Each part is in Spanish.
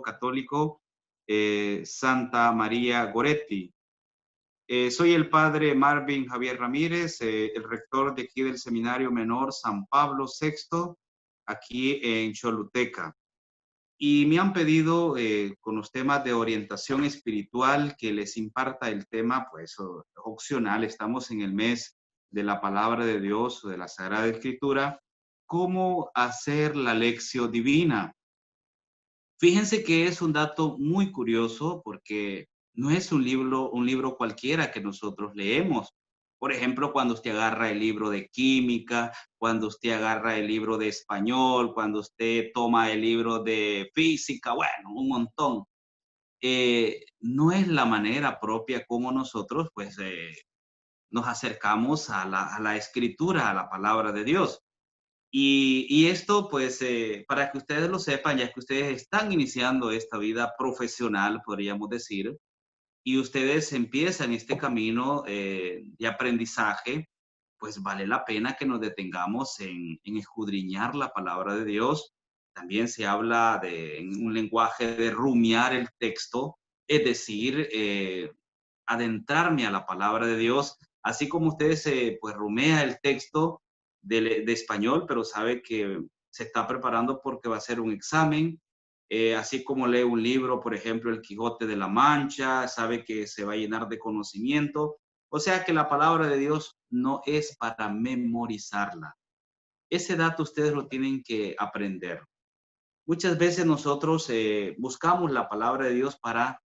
Católico Santa María Goretti. Soy el padre Marvin Javier Ramírez, el rector de aquí del Seminario Menor San Pablo VI, aquí en Choluteca. Y me han pedido con los temas de orientación espiritual que les imparta el tema, pues opcional. Estamos en el mes de la palabra de Dios o de la Sagrada Escritura. ¿Cómo hacer la lección divina? Fíjense que es un dato muy curioso porque no es un libro cualquiera que nosotros leemos. Por ejemplo, cuando usted agarra el libro de química, cuando usted agarra el libro de español, cuando usted toma el libro de física, bueno, un montón. No es la manera propia como nosotros, pues, nos acercamos a la escritura, a la palabra de Dios. Y esto, pues, para que ustedes lo sepan, ya que ustedes están iniciando esta vida profesional, podríamos decir, y ustedes empiezan este camino de aprendizaje, pues vale la pena que nos detengamos en escudriñar la palabra de Dios. También se habla en un lenguaje de rumiar el texto, es decir, adentrarme a la palabra de Dios, así como ustedes pues rumea el texto de español, pero sabe que se está preparando porque va a ser un examen, así como lee un libro, por ejemplo, El Quijote de la Mancha, sabe que se va a llenar de conocimiento. O sea que la palabra de Dios no es para memorizarla. Ese dato ustedes lo tienen que aprender. Muchas veces nosotros buscamos la palabra de Dios para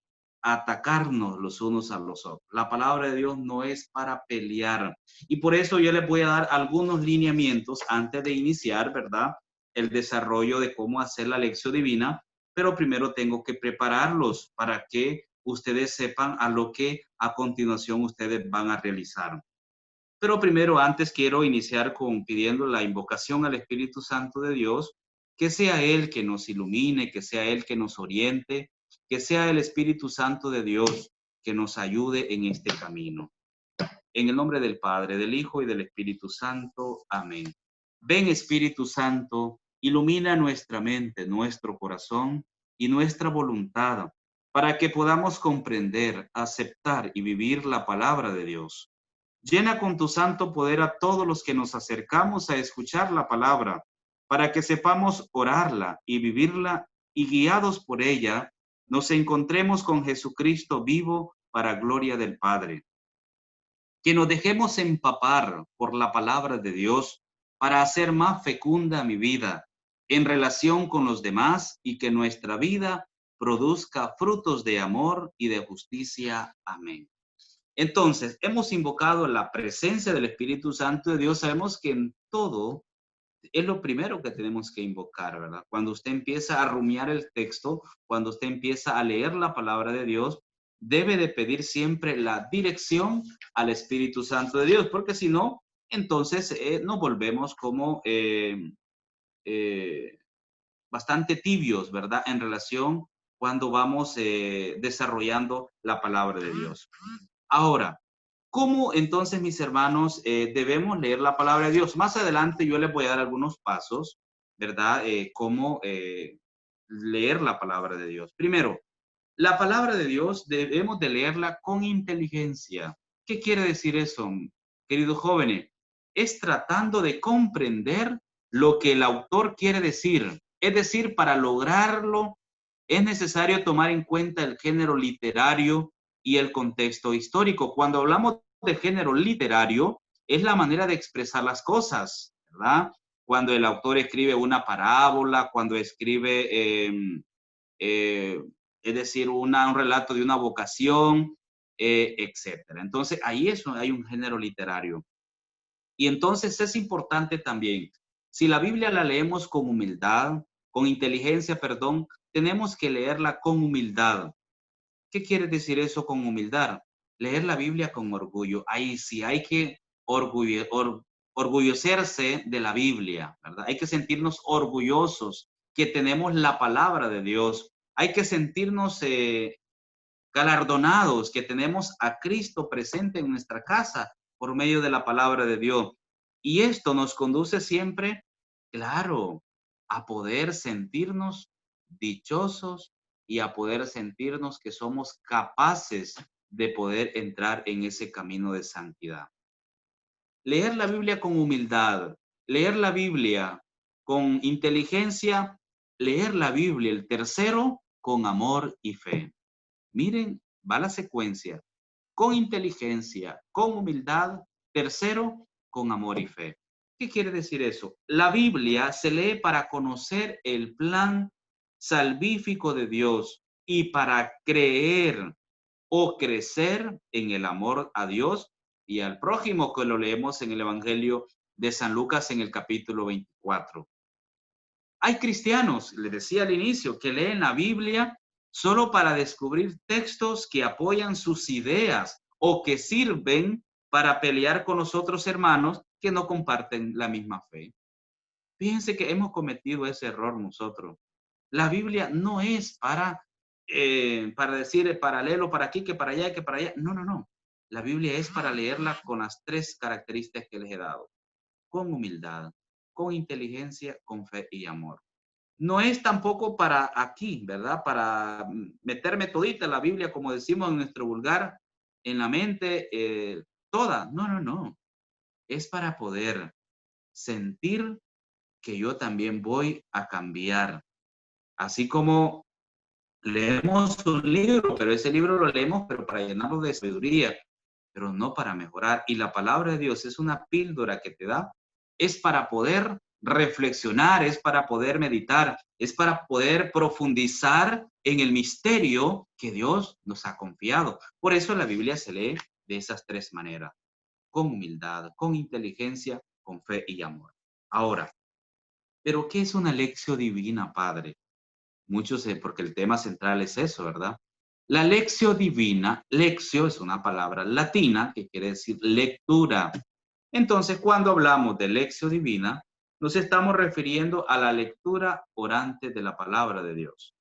atacarnos los unos a los otros. La palabra de Dios no es para pelear. Y por eso yo les voy a dar algunos lineamientos antes de iniciar, ¿verdad? El desarrollo de cómo hacer la lección divina, pero primero tengo que prepararlos para que ustedes sepan a lo que a continuación ustedes van a realizar. Pero primero, antes quiero iniciar con pidiendo la invocación al Espíritu Santo de Dios, que sea Él que nos ilumine, que sea Él que nos oriente, que sea el Espíritu Santo de Dios que nos ayude en este camino. En el nombre del Padre, del Hijo y del Espíritu Santo. Amén. Ven, Espíritu Santo, ilumina nuestra mente, nuestro corazón y nuestra voluntad, para que podamos comprender, aceptar y vivir la palabra de Dios. Llena con tu santo poder a todos los que nos acercamos a escuchar la palabra, para que sepamos orarla y vivirla y guiados por ella, nos encontremos con Jesucristo vivo para gloria del Padre. Que nos dejemos empapar por la palabra de Dios para hacer más fecunda mi vida en relación con los demás y que nuestra vida produzca frutos de amor y de justicia. Amén. Entonces, hemos invocado la presencia del Espíritu Santo de Dios. Sabemos que en todo es lo primero que tenemos que invocar, ¿verdad? Cuando usted empieza a rumiar el texto, cuando usted empieza a leer la palabra de Dios, debe de pedir siempre la dirección al Espíritu Santo de Dios, porque si no, entonces nos volvemos como eh, bastante tibios, ¿verdad? En relación cuando vamos desarrollando la palabra de Dios. Ahora, ¿cómo entonces, mis hermanos, debemos leer la palabra de Dios? Más adelante yo les voy a dar algunos pasos, ¿verdad? Cómo leer la palabra de Dios. Primero, la palabra de Dios debemos de leerla con inteligencia. ¿Qué quiere decir eso, queridos jóvenes? Es tratando de comprender lo que el autor quiere decir. Es decir, para lograrlo es necesario tomar en cuenta el género literario y el contexto histórico. Cuando hablamos de género literario, es la manera de expresar las cosas, ¿verdad? Cuando el autor escribe una parábola, cuando escribe eh, es decir, un relato de una vocación, etcétera. Entonces, ahí hay un género literario. Y entonces es importante también, si la Biblia la leemos con humildad, con inteligencia, perdón, tenemos que leerla con humildad. ¿Qué quiere decir eso con humildad? Leer la Biblia con orgullo. Ahí sí hay que orgullecerse de la Biblia, ¿verdad? Hay que sentirnos orgullosos que tenemos la palabra de Dios. Hay que sentirnos galardonados que tenemos a Cristo presente en nuestra casa por medio de la palabra de Dios. Y esto nos conduce siempre, claro, a poder sentirnos dichosos y a poder sentirnos que somos capaces de poder entrar en ese camino de santidad. Leer la Biblia con humildad, leer la Biblia con inteligencia, leer la Biblia, el tercero, con amor y fe. Miren, va la secuencia. Con inteligencia, con humildad, tercero, con amor y fe. ¿Qué quiere decir eso? La Biblia se lee para conocer el plan salvífico de Dios y para creer o crecer en el amor a Dios y al prójimo, que lo leemos en el Evangelio de San Lucas en el capítulo 24. Hay cristianos, les decía al inicio, que leen la Biblia solo para descubrir textos que apoyan sus ideas o que sirven para pelear con los otros hermanos que no comparten la misma fe. Fíjense que hemos cometido ese error nosotros. La Biblia no es para decir paralelo para aquí, que para allá, que para allá. No, no, no. La Biblia es para leerla con las tres características que les he dado. Con humildad, con inteligencia, con fe y amor. No es tampoco para aquí, ¿verdad? Para meterme todita la Biblia, como decimos en nuestro vulgar, en la mente toda. No, no, no. Es para poder sentir que yo también voy a cambiar. Así como leemos un libro, pero ese libro lo leemos pero para llenarlo de sabiduría, pero no para mejorar. Y la palabra de Dios es una píldora que te da, es para poder reflexionar, es para poder meditar, es para poder profundizar en el misterio que Dios nos ha confiado. Por eso la Biblia se lee de esas tres maneras, con humildad, con inteligencia, con fe y amor. Ahora, ¿pero qué es una lección divina, Padre? Muchos, porque el tema central es eso, ¿verdad? La lección divina, lectio es una palabra latina que quiere decir lectura. Entonces, cuando hablamos de lección divina, nos estamos refiriendo a la lectura orante de la palabra de Dios.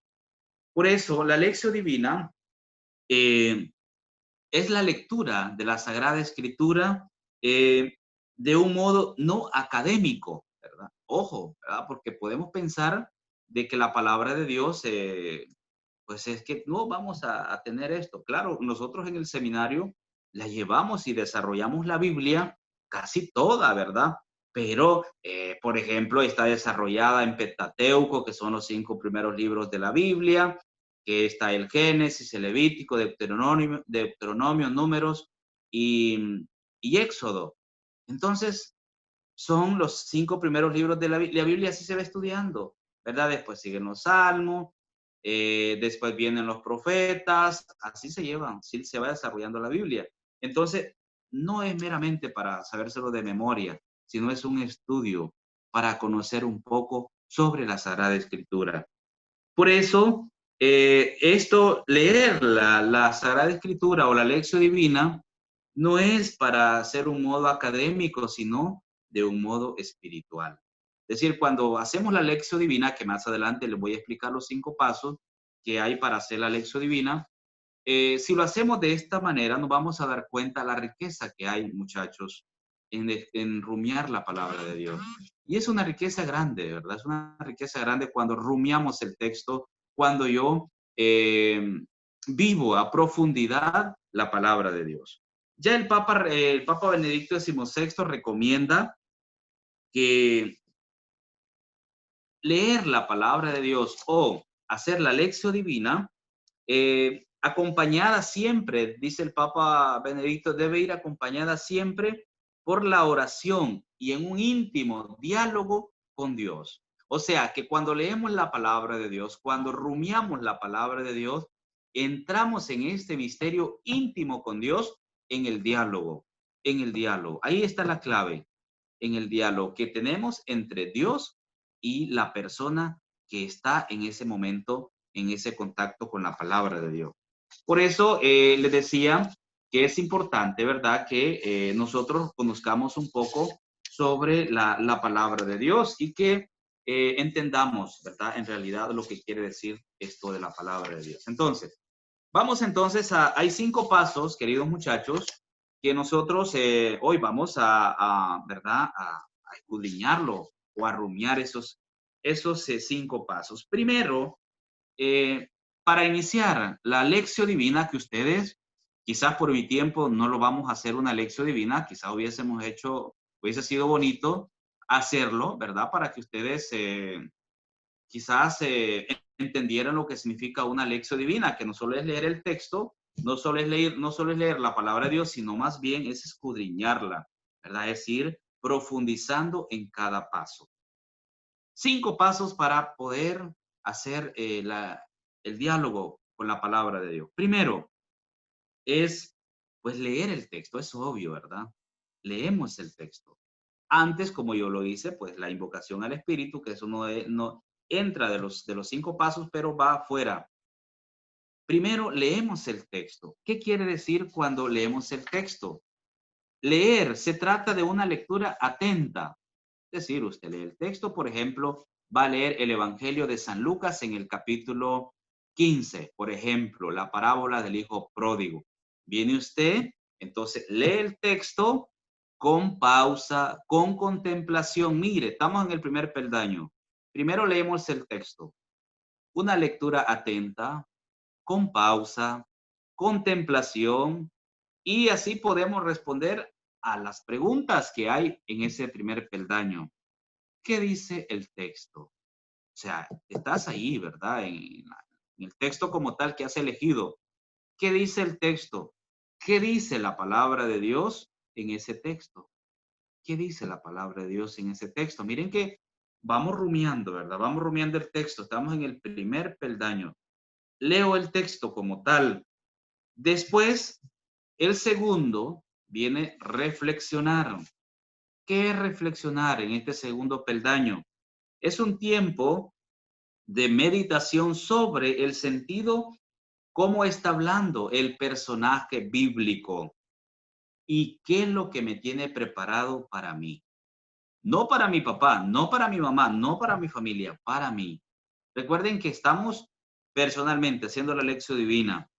Por eso, la lección divina eh, es la lectura de la Sagrada Escritura de un modo no académico, ¿verdad? Ojo, ¿verdad? Porque podemos pensar de que la palabra de Dios pues es que no vamos a tener esto. Claro, nosotros en el seminario la llevamos y desarrollamos la Biblia casi toda, ¿verdad? Pero, por ejemplo, está desarrollada en Pentateuco, que son los 5 primeros libros de la Biblia, que está el Génesis, el Levítico, Deuteronomio, Números y Éxodo. Entonces, son los 5 primeros libros de la Biblia. La Biblia así se va estudiando, ¿verdad? Después siguen los salmos, después vienen los profetas, así se llevan, así se va desarrollando la Biblia. Entonces, no es meramente para sabérselo de memoria, sino es un estudio para conocer un poco sobre la Sagrada Escritura. Por eso, leer la Sagrada Escritura o la lección divina, no es para hacer un modo académico, sino de un modo espiritual. Es decir, cuando hacemos la lección divina, que más adelante les voy a explicar los 5 pasos que hay para hacer la lección divina, si lo hacemos de esta manera, nos vamos a dar cuenta de la riqueza que hay, muchachos, en rumiar la palabra de Dios. Y es una riqueza grande, ¿verdad? Es una riqueza grande cuando rumiamos el texto, cuando yo vivo a profundidad la palabra de Dios. Ya el Papa Benedicto XVI recomienda que leer la palabra de Dios o hacer la lección divina acompañada siempre, dice el Papa Benedicto, debe ir acompañada siempre por la oración y en un íntimo diálogo con Dios. O sea, que cuando leemos la palabra de Dios, cuando rumiamos la palabra de Dios, entramos en este misterio íntimo con Dios en el diálogo, en el diálogo. Ahí está la clave, en el diálogo que tenemos entre Dios y la persona que está en ese momento, en ese contacto con la palabra de Dios. Por eso les decía que es importante, ¿verdad?, que nosotros conozcamos un poco sobre la palabra de Dios y que entendamos, ¿verdad?, en realidad lo que quiere decir esto de la palabra de Dios. Entonces, vamos entonces hay 5 pasos, queridos muchachos, que nosotros hoy vamos ¿verdad?, a escudriñarlo o a rumiar esos 5 pasos. Primero, Eh, para iniciar la lección divina que ustedes, quizás por mi tiempo no lo vamos a hacer una lección divina, quizás hubiese sido bonito hacerlo, ¿verdad? Para que ustedes quizás entendieran lo que significa una lección divina, que no solo es leer el texto, no solo es leer la palabra de Dios, sino más bien es escudriñarla, ¿verdad? Es ir profundizando en cada paso. 5 pasos para poder hacer el diálogo con la palabra de Dios. Primero es, pues, leer el texto. Es obvio, ¿verdad? Leemos el texto. Antes, como yo lo hice, pues la invocación al Espíritu, que eso no entra de los 5 pasos, pero va afuera. Primero, leemos el texto. ¿Qué quiere decir cuando leemos el texto? Leer se trata de una lectura atenta. Es decir, usted lee el texto, por ejemplo, va a leer el Evangelio de San Lucas en el capítulo 15, por ejemplo, la parábola del hijo pródigo. Viene usted, entonces lee el texto con pausa, con contemplación. Mire, estamos en el primer peldaño. Primero leemos el texto. Una lectura atenta, con pausa, contemplación, y así podemos responder a las preguntas que hay en ese primer peldaño. ¿Qué dice el texto? O sea, estás ahí, ¿verdad? En el texto como tal que has elegido. ¿Qué dice el texto? ¿Qué dice la palabra de Dios en ese texto? ¿Qué dice la palabra de Dios en ese texto? Miren que vamos rumiando, ¿verdad? Vamos rumiando el texto. Estamos en el primer peldaño. Leo el texto como tal. Después, el segundo viene reflexionar. ¿Qué es reflexionar en este segundo peldaño? Es un tiempo de meditación sobre el sentido, cómo está hablando el personaje bíblico y qué es lo que me tiene preparado para mí. No para mi papá, no para mi mamá, no para mi familia, para mí. Recuerden que estamos personalmente haciendo la lección divina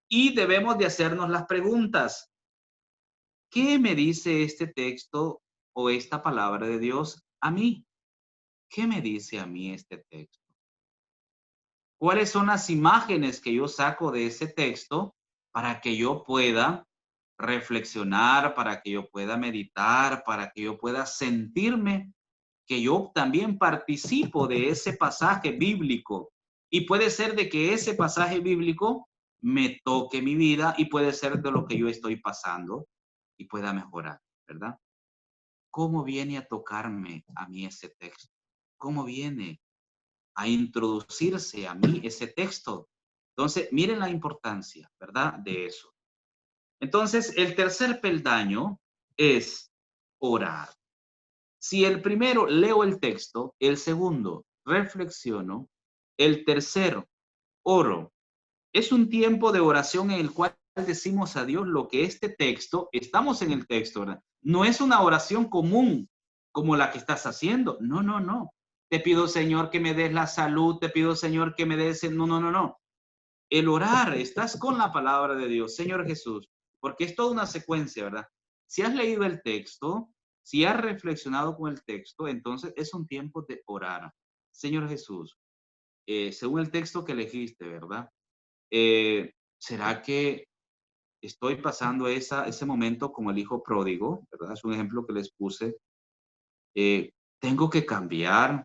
y debemos de hacernos las preguntas. ¿Qué me dice este texto o esta palabra de Dios a mí? ¿Qué me dice a mí este texto? ¿Cuáles son las imágenes que yo saco de ese texto para que yo pueda reflexionar, para que yo pueda meditar, para que yo pueda sentirme que yo también participo de ese pasaje bíblico? Y puede ser de que ese pasaje bíblico me toque mi vida y puede ser de lo que yo estoy pasando y pueda mejorar, ¿verdad? ¿Cómo viene a tocarme a mí ese texto? ¿Cómo viene a introducirse a mí ese texto? Entonces, miren la importancia, ¿verdad? De eso. Entonces, el tercer peldaño es orar. Si el primero leo el texto, el segundo reflexiono, el tercero oro. Es un tiempo de oración en el cual decimos a Dios lo que este texto, estamos en el texto, ¿verdad? No es una oración común como la que estás haciendo. No, no, no. Te pido, Señor, que me des la salud. Te pido, Señor, que me des... No, no, no, no. El orar, estás con la palabra de Dios, Señor Jesús, porque es toda una secuencia, ¿verdad? Si has leído el texto, si has reflexionado con el texto, entonces es un tiempo de orar. Señor Jesús, según el texto que elegiste, ¿verdad? ¿Será que estoy pasando ese momento como el hijo pródigo? ¿Verdad? Es un ejemplo que les puse. Tengo que cambiar.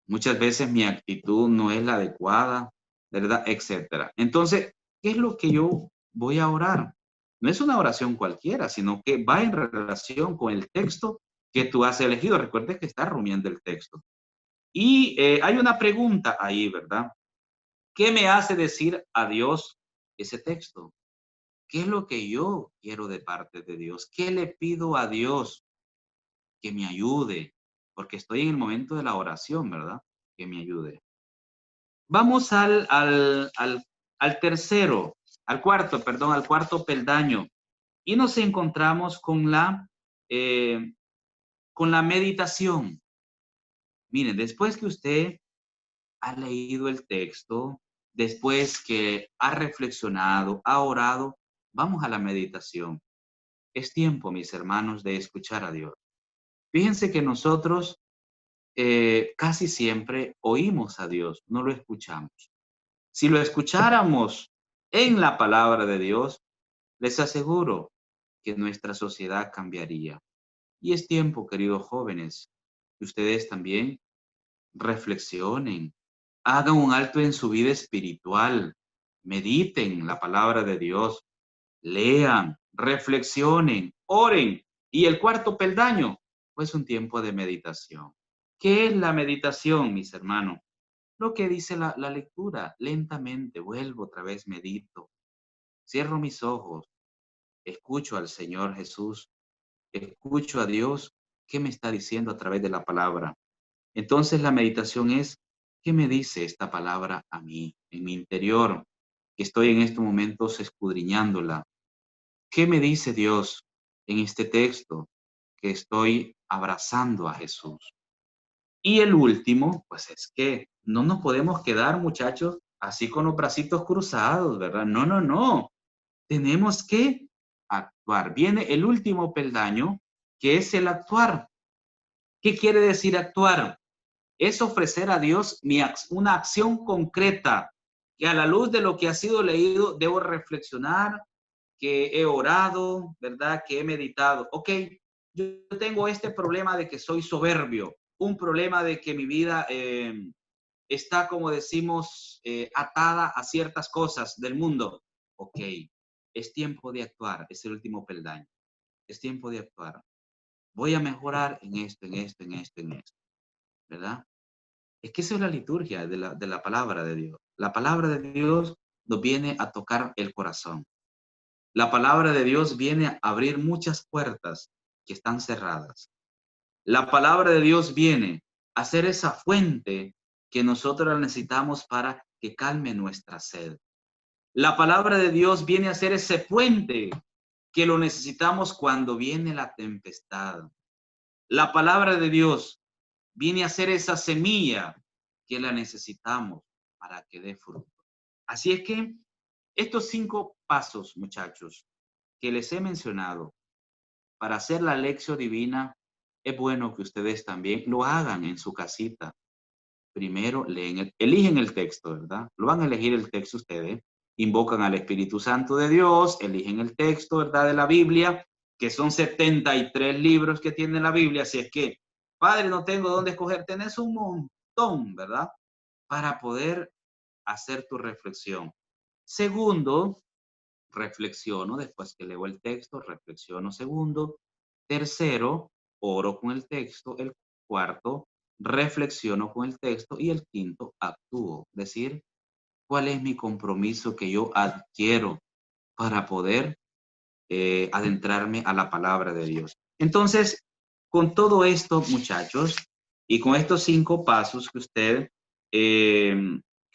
Muchas veces mi actitud no es la adecuada, ¿verdad? Etcétera. Entonces, ¿qué es lo que yo voy a orar? No es una oración cualquiera, sino que va en relación con el texto que tú has elegido. Recuerda que está rumiando el texto. Y hay una pregunta ahí, ¿verdad? ¿Qué me hace decir a Dios ese texto? ¿Qué es lo que yo quiero de parte de Dios? ¿Qué le pido a Dios que me ayude? Porque estoy en el momento de la oración, ¿verdad? Que me ayude. Vamos al tercero, al cuarto peldaño. Y nos encontramos eh, con la meditación. Miren, después que usted ha leído el texto, después que ha reflexionado, ha orado, vamos a la meditación. Es tiempo, mis hermanos, de escuchar a Dios. Fíjense que nosotros casi siempre oímos a Dios, no lo escuchamos. Si lo escucháramos en la palabra de Dios, les aseguro que nuestra sociedad cambiaría. Y es tiempo, queridos jóvenes, que ustedes también reflexionen, hagan un alto en su vida espiritual, mediten la palabra de Dios, lean, reflexionen, oren. Y el cuarto peldaño, pues un tiempo de meditación. ¿Qué es la meditación, mis hermanos? Lo que dice la lectura, lentamente, vuelvo otra vez, medito, cierro mis ojos, escucho al Señor Jesús, escucho a Dios, ¿qué me está diciendo a través de la palabra? Entonces la meditación es, ¿qué me dice esta palabra a mí, en mi interior, que estoy en estos momentos escudriñándola? ¿Qué me dice Dios en este texto que estoy abrazando a Jesús? Y el último, pues es que no nos podemos quedar, muchachos, así con los bracitos cruzados, ¿verdad? No, no, no. Tenemos que actuar. Viene el último peldaño, que es el actuar. ¿Qué quiere decir actuar? Es ofrecer a Dios una acción concreta, que a la luz de lo que ha sido leído, debo reflexionar, que he orado, ¿verdad? Que he meditado. Ok, yo tengo este problema de que soy soberbio, un problema de que mi vida está, como decimos, atada a ciertas cosas del mundo. Ok, es tiempo de actuar, es el último peldaño. Es tiempo de actuar. Voy a mejorar en esto, en esto, en esto, en esto, ¿verdad? Es que esa es la liturgia de la palabra de Dios. La palabra de Dios nos viene a tocar el corazón. La palabra de Dios viene a abrir muchas puertas que están cerradas. La palabra de Dios viene a ser esa fuente que nosotros necesitamos para que calme nuestra sed. La palabra de Dios viene a ser ese puente que lo necesitamos cuando viene la tempestad. La palabra de Dios viene a ser esa semilla que la necesitamos para que dé fruto. Así es que estos 5 pasos, muchachos, que les he mencionado para hacer la lección divina, es bueno que ustedes también lo hagan en su casita. Primero eligen el texto, ¿verdad? Lo van a elegir el texto ustedes. Invocan al Espíritu Santo de Dios, eligen el texto, ¿verdad? De la Biblia, que son 73 libros que tiene la Biblia. Así es que, Padre, no tengo dónde escoger. Tenés un montón, ¿verdad? Para poder hacer tu reflexión. Segundo, reflexiono después que leo el texto, reflexiono segundo. Tercero, oro con el texto. El cuarto, reflexiono con el texto. Y el quinto, actúo. Es decir, ¿cuál es mi compromiso que yo adquiero para poder adentrarme a la palabra de Dios? Entonces, con todo esto, muchachos, y con estos 5 pasos que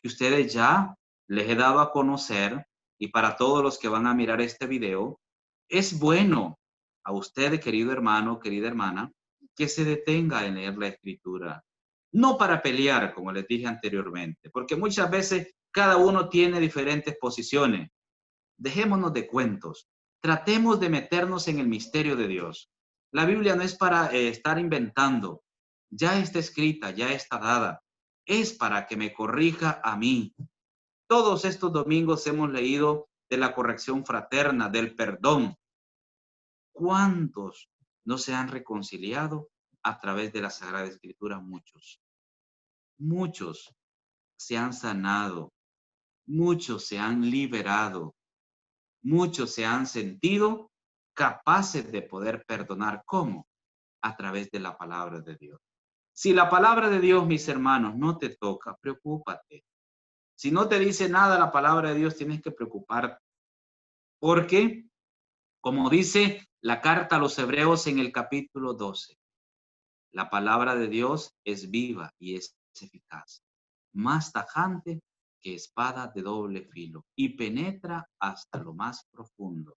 ustedes ya les he dado a conocer, y para todos los que van a mirar este video, es bueno a usted, querido hermano, querida hermana, que se detenga en leer la escritura. No para pelear, como les dije anteriormente, porque muchas veces cada uno tiene diferentes posiciones. Dejémonos de cuentos. Tratemos de meternos en el misterio de Dios. La Biblia no es para estar inventando. Ya está escrita, ya está dada. Es para que me corrija a mí. Todos estos domingos hemos leído de la corrección fraterna, del perdón. ¿Cuántos no se han reconciliado a través de la Sagrada Escritura? Muchos. Muchos se han sanado. Muchos se han liberado. Muchos se han sentido capaces de poder perdonar. ¿Cómo? A través de la palabra de Dios. Si la palabra de Dios, mis hermanos, no te toca, preocúpate. Si no te dice nada la palabra de Dios, tienes que preocuparte. Porque, como dice la carta a los Hebreos en el capítulo 12, la palabra de Dios es viva y es eficaz, más tajante que espada de doble filo y penetra hasta lo más profundo.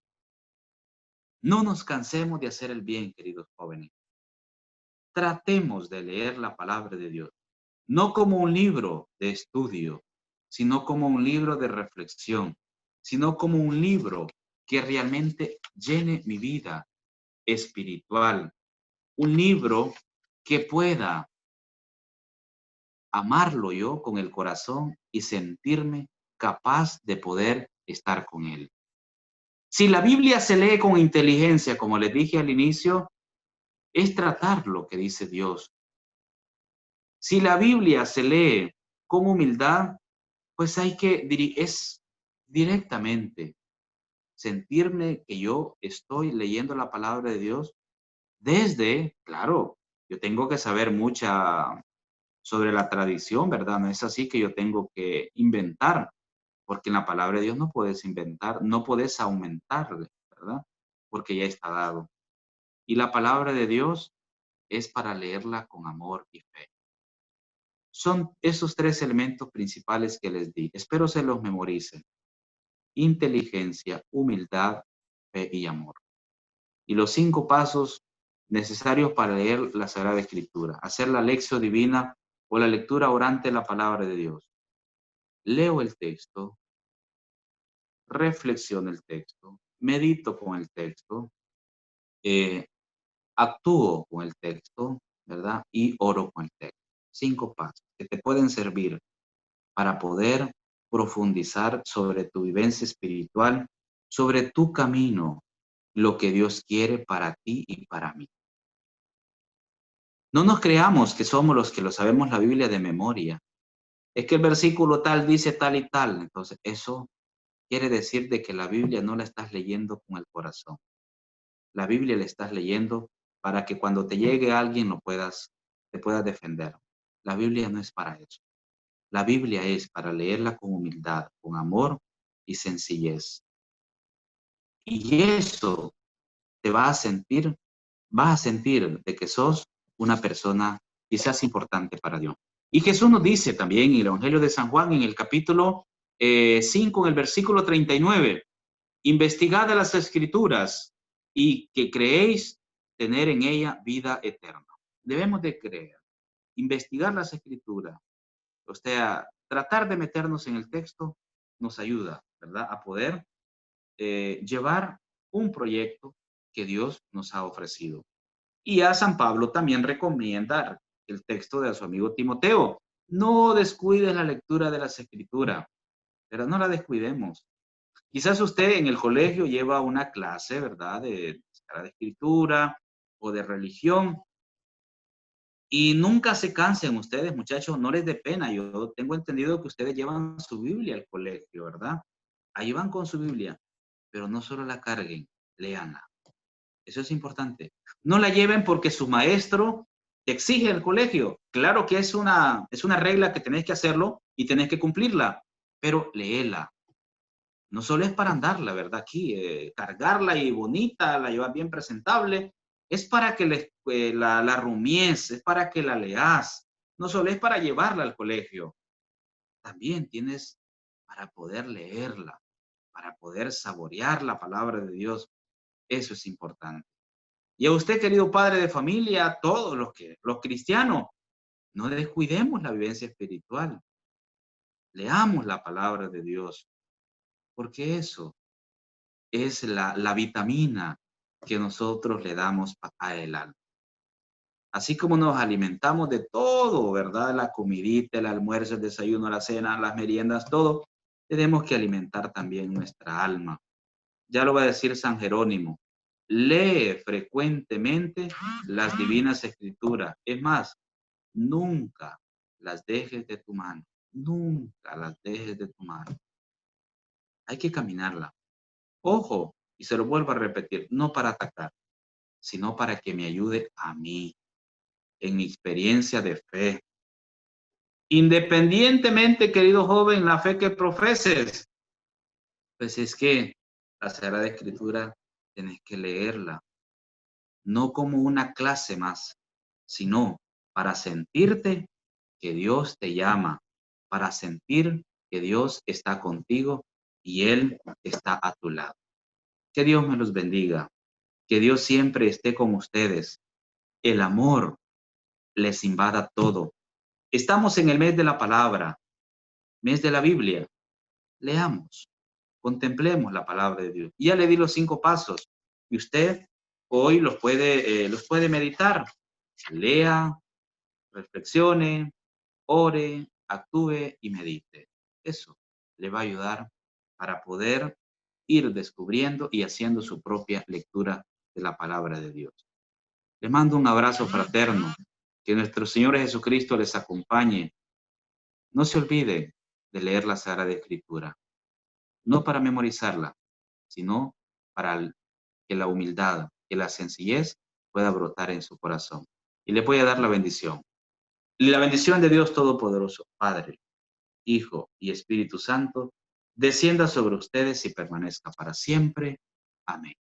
No nos cansemos de hacer el bien, queridos jóvenes. Tratemos de leer la palabra de Dios, no como un libro de estudio, sino como un libro de reflexión, sino como un libro que realmente llene mi vida espiritual, un libro que pueda amarlo yo con el corazón y sentirme capaz de poder estar con Él. Si la Biblia se lee con inteligencia, como les dije al inicio, es tratar lo que dice Dios. Si la Biblia se lee con humildad, pues es directamente sentirme que yo estoy leyendo la palabra de Dios claro, yo tengo que saber mucha sobre la tradición, ¿verdad? No es así que yo tengo que inventar, porque en la palabra de Dios no puedes inventar, no puedes aumentarle, ¿verdad? Porque ya está dado. Y la palabra de Dios es para leerla con amor y fe. Son esos tres elementos principales que les di. Espero se los memoricen. Inteligencia, humildad, fe y amor. Y los 5 pasos necesarios para leer la Sagrada Escritura. Hacer la lección divina o la lectura orante de la palabra de Dios. Leo el texto, reflexiono el texto, medito con el texto, actúo con el texto, ¿verdad? Y oro con el texto. 5 pasos que te pueden servir para poder profundizar sobre tu vivencia espiritual, sobre tu camino, lo que Dios quiere para ti y para mí. No nos creamos que somos los que lo sabemos la Biblia de memoria. Es que el versículo tal dice tal y tal. Entonces, eso quiere decir de que la Biblia no la estás leyendo con el corazón. La Biblia la estás leyendo para que cuando te llegue alguien te puedas defender. La Biblia no es para eso. La Biblia es para leerla con humildad, con amor y sencillez. Y eso te vas a sentir de que sos una persona quizás importante para Dios. Y Jesús nos dice también en el Evangelio de San Juan, en el capítulo 5, en el versículo 39, investigad las Escrituras y que creéis tener en ella vida eterna. Debemos de creer, investigar las Escrituras, o sea, tratar de meternos en el texto nos ayuda, ¿verdad? A poder llevar un proyecto que Dios nos ha ofrecido. Y a San Pablo también recomienda el texto de su amigo Timoteo. No descuides la lectura de las Escrituras, pero no la descuidemos. Quizás usted en el colegio lleva una clase, ¿verdad? De Escritura o de religión. Y nunca se cansen ustedes, muchachos, no les dé pena. Yo tengo entendido que ustedes llevan su Biblia al colegio, ¿verdad? Ahí van con su Biblia, pero no solo la carguen, léanla. Eso es importante. No la lleven porque su maestro te exige el colegio. Claro que es una regla que tenés que hacerlo y tenés que cumplirla, pero léela. No solo es para andarla, ¿verdad? Aquí, cargarla y bonita, la llevas bien presentable. Es para que la rumies, es para que la leas. No solo es para llevarla al colegio. También tienes para poder leerla, para poder saborear la palabra de Dios. Eso es importante. Y a usted, querido padre de familia, a todos los cristianos, no descuidemos la vivencia espiritual. Leamos la palabra de Dios, porque eso es la vitamina que nosotros le damos a el alma. Así como nos alimentamos de todo, ¿verdad? La comidita, el almuerzo, el desayuno, la cena, las meriendas, todo, tenemos que alimentar también nuestra alma. Ya lo va a decir San Jerónimo. Lee frecuentemente las divinas escrituras. Es más, nunca las dejes de tu mano. Nunca las dejes de tu mano. Hay que caminarla. Ojo, y se lo vuelvo a repetir, no para atacar, sino para que me ayude a mí, en mi experiencia de fe. Independientemente, querido joven, la fe que profeses, pues es que la Sagrada Escritura tienes que leerla, no como una clase más, sino para sentirte que Dios te llama, para sentir que Dios está contigo y Él está a tu lado. Que Dios me los bendiga, que Dios siempre esté con ustedes. El amor les invada todo. Estamos en el mes de la palabra, mes de la Biblia. Leamos, contemplemos la palabra de Dios. Ya le di los 5 pasos y usted hoy los puede meditar. Lea, reflexione, ore, actúe y medite. Eso. le va a ayudar para poder ir descubriendo y haciendo su propia lectura de la palabra de Dios. Les mando un abrazo fraterno. Que nuestro Señor Jesucristo les acompañe. No se olviden de leer la Sagrada Escritura, no para memorizarla, sino para que la humildad, que la sencillez pueda brotar en su corazón. Y le voy a dar la bendición. Y la bendición de Dios Todopoderoso, Padre, Hijo y Espíritu Santo, descienda sobre ustedes y permanezca para siempre. Amén.